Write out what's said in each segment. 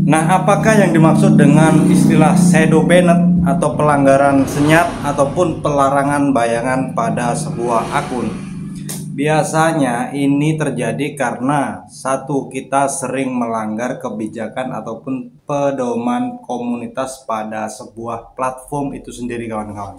Nah, apakah yang dimaksud dengan istilah shadow banned atau pelanggaran senyap ataupun pelarangan bayangan pada sebuah akun? Biasanya ini terjadi karena satu, kita sering melanggar kebijakan ataupun pedoman komunitas pada sebuah platform itu sendiri, kawan-kawan.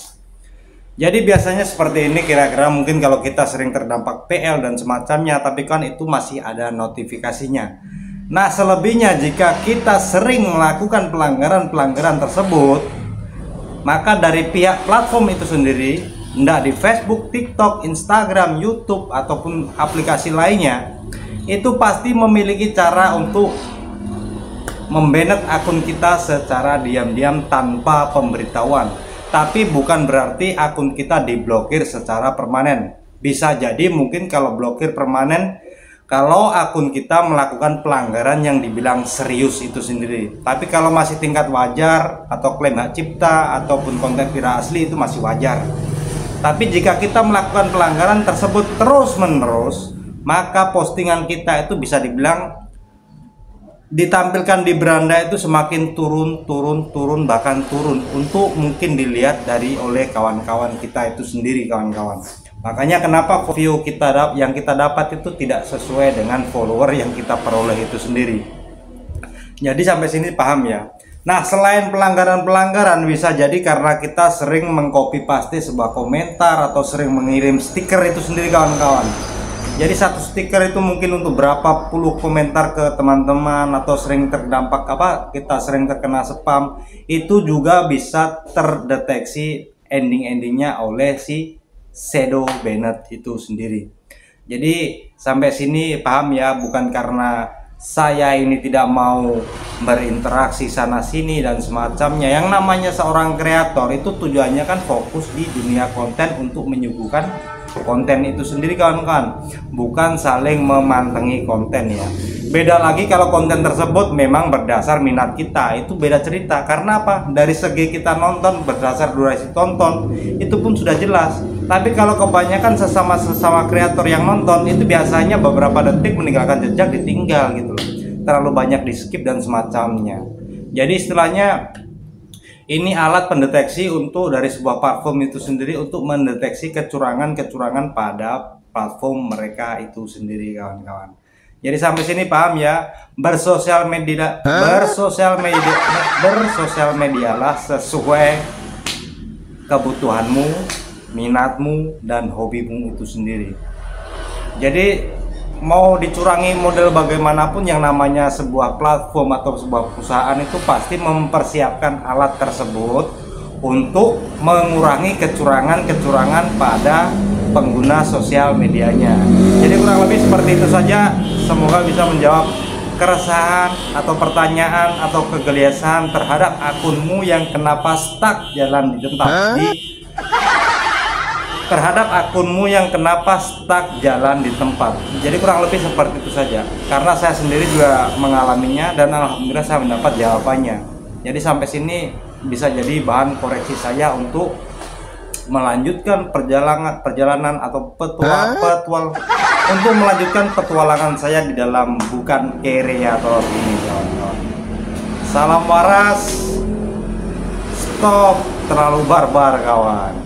Jadi biasanya seperti ini kira-kira, mungkin kalau kita sering terdampak PL dan semacamnya, tapi kan itu masih ada notifikasinya. Nah, selebihnya jika kita sering melakukan pelanggaran-pelanggaran tersebut, maka dari pihak platform itu sendiri, entah di Facebook, TikTok, Instagram, YouTube, ataupun aplikasi lainnya, itu pasti memiliki cara untuk membanet akun kita secara diam-diam tanpa pemberitahuan. Tapi bukan berarti akun kita diblokir secara permanen. Bisa jadi mungkin kalau blokir permanen kalau akun kita melakukan pelanggaran yang dibilang serius itu sendiri. Tapi kalau masih tingkat wajar atau klaim hak cipta ataupun konten viral asli, itu masih wajar. Tapi jika kita melakukan pelanggaran tersebut terus-menerus, maka postingan kita itu bisa dibilang ditampilkan di beranda itu semakin turun, bahkan turun untuk mungkin dilihat oleh kawan-kawan kita itu sendiri, kawan-kawan. Makanya kenapa view kita yang kita dapat itu tidak sesuai dengan follower yang kita peroleh itu sendiri. Jadi sampai sini paham ya. Nah, selain pelanggaran-pelanggaran, bisa jadi karena kita sering mengcopy paste sebuah komentar atau sering mengirim stiker itu sendiri, kawan-kawan. Jadi satu stiker itu mungkin untuk berapa puluh komentar ke teman-teman, atau sering terdampak kita sering terkena spam, itu juga bisa terdeteksi ending-endingnya oleh si shadow banned itu sendiri. Jadi sampai sini paham ya, bukan karena saya ini tidak mau berinteraksi sana sini dan semacamnya. Yang namanya seorang kreator itu tujuannya kan fokus di dunia konten untuk menyuguhkan konten itu sendiri, kawan-kawan, bukan saling memantengi konten ya. Beda lagi kalau konten tersebut memang berdasar minat kita, itu beda cerita. Karena apa? Dari segi kita nonton berdasar durasi tonton itu pun sudah jelas. Tapi kalau kebanyakan sesama kreator yang nonton itu biasanya beberapa detik meninggalkan jejak, ditinggal gitu loh. Terlalu banyak di skip dan semacamnya. Jadi istilahnya ini alat pendeteksi untuk dari sebuah platform itu sendiri untuk mendeteksi kecurangan-kecurangan pada platform mereka itu sendiri, kawan-kawan. Jadi sampai sini paham ya. Bersosial medialah sesuai kebutuhanmu, minatmu, dan hobimu itu sendiri. Jadi mau dicurangi model bagaimanapun, yang namanya sebuah platform atau sebuah perusahaan itu pasti mempersiapkan alat tersebut untuk mengurangi kecurangan-kecurangan pada pengguna sosial medianya. Jadi kurang lebih seperti itu saja. Semoga bisa menjawab keresahan atau pertanyaan atau kegelisahan terhadap akunmu yang kenapa stuck jalan di tempat di tempat. Jadi kurang lebih seperti itu saja. Karena saya sendiri juga mengalaminya dan alhamdulillah saya mendapat jawabannya. Jadi sampai sini bisa jadi bahan koreksi saya untuk melanjutkan perjalanan atau untuk melanjutkan petualangan saya di dalam bukan kreator ini, kawan-kawan. Salam waras, stop terlalu barbar, kawan.